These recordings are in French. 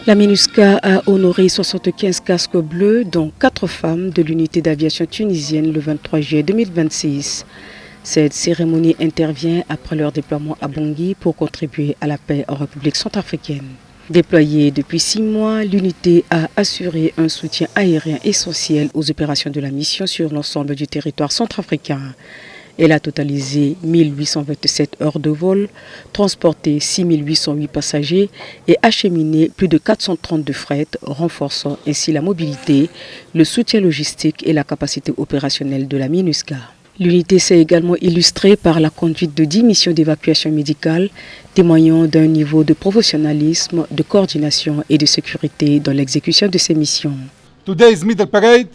La MINUSCA a honoré 75 casques bleus, dont 4 femmes de l'unité d'aviation tunisienne le 23 juillet 2026. Cette cérémonie intervient après leur déploiement à Bangui pour contribuer à la paix en République centrafricaine. Déployée depuis 6 mois, l'unité a assuré un soutien aérien essentiel aux opérations de la mission sur l'ensemble du territoire centrafricain. Elle a totalisé 1827 heures de vol, transporté 6808 passagers et acheminé plus de 430 de fret, renforçant ainsi la mobilité, le soutien logistique et la capacité opérationnelle de la MINUSCA. L'unité s'est également illustrée par la conduite de 10 missions d'évacuation médicale, témoignant d'un niveau de professionnalisme, de coordination et de sécurité dans l'exécution de ces missions. Today's Middle Parade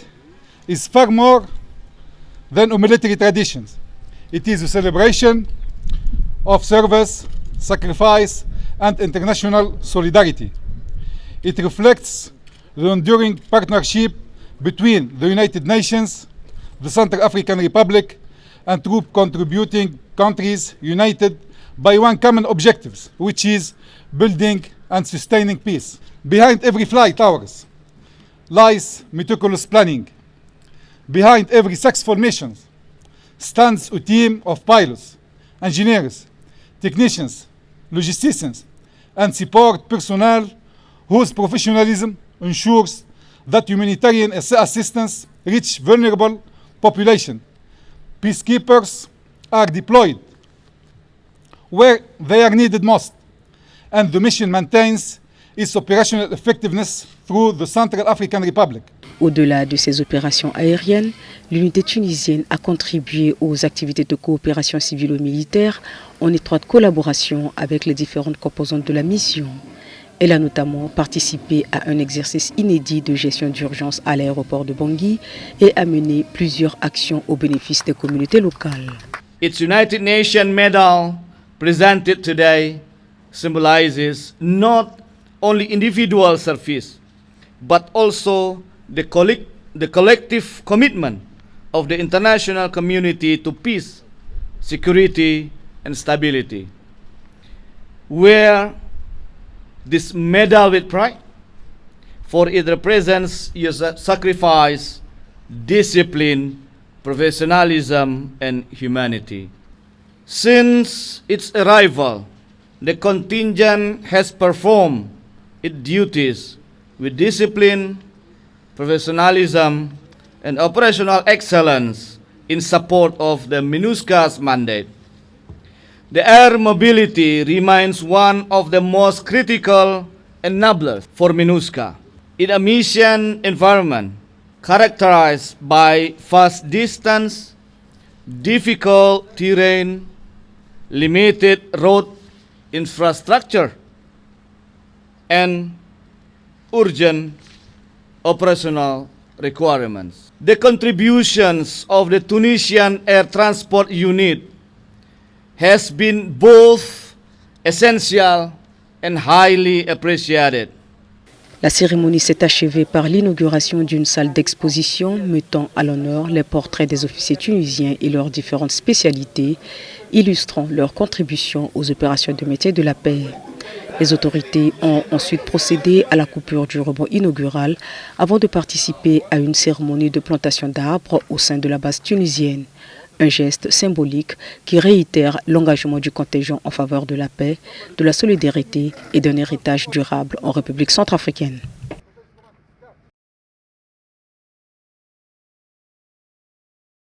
is far more than a military tradition. It is a celebration of service, sacrifice, and international solidarity. It reflects the enduring partnership between the United Nations, the Central African Republic, and troop contributing countries united by one common objective, which is building and sustaining peace. Behind every flight hours lies meticulous planning. Behind every successful mission stands a team of pilots, engineers, technicians, logisticians, and support personnel whose professionalism ensures that humanitarian assistance reaches vulnerable population. Peacekeepers are deployed where they are needed most, and the mission maintains its operational effectiveness through the Central African Republic. Au-delà de ces opérations aériennes, l'unité tunisienne a contribué aux activités de coopération civilo-militaire en étroite collaboration avec les différentes composantes de la mission. Elle a notamment participé à un exercice inédit de gestion d'urgence à l'aéroport de Bangui et a mené plusieurs actions au bénéfice des communautés locales. Its United Nations medal presented today symbolizes not only individual service, but also the collective commitment of the international community to peace, security, and stability. Wear this medal with pride, for it represents your sacrifice, discipline, professionalism, and humanity. Since its arrival, the contingent has performed its duties with discipline, professionalism, and operational excellence in support of the MINUSCA's mandate. The air mobility remains one of the most critical enablers for MINUSCA in a mission environment characterized by vast distance, difficult terrain, limited road infrastructure, and urgent operational requirements. The contributions of the Tunisian Air Transport Unit has been both essential and highly appreciated. La cérémonie s'est achevée par l'inauguration d'une salle d'exposition mettant à l'honneur les portraits des officiers tunisiens et leurs différentes spécialités, illustrant leur contribution aux opérations de maintien de la paix. Les autorités ont ensuite procédé à la coupure du ruban inaugural avant de participer à une cérémonie de plantation d'arbres au sein de la base tunisienne. Un geste symbolique qui réitère l'engagement du contingent en faveur de la paix, de la solidarité et d'un héritage durable en République centrafricaine.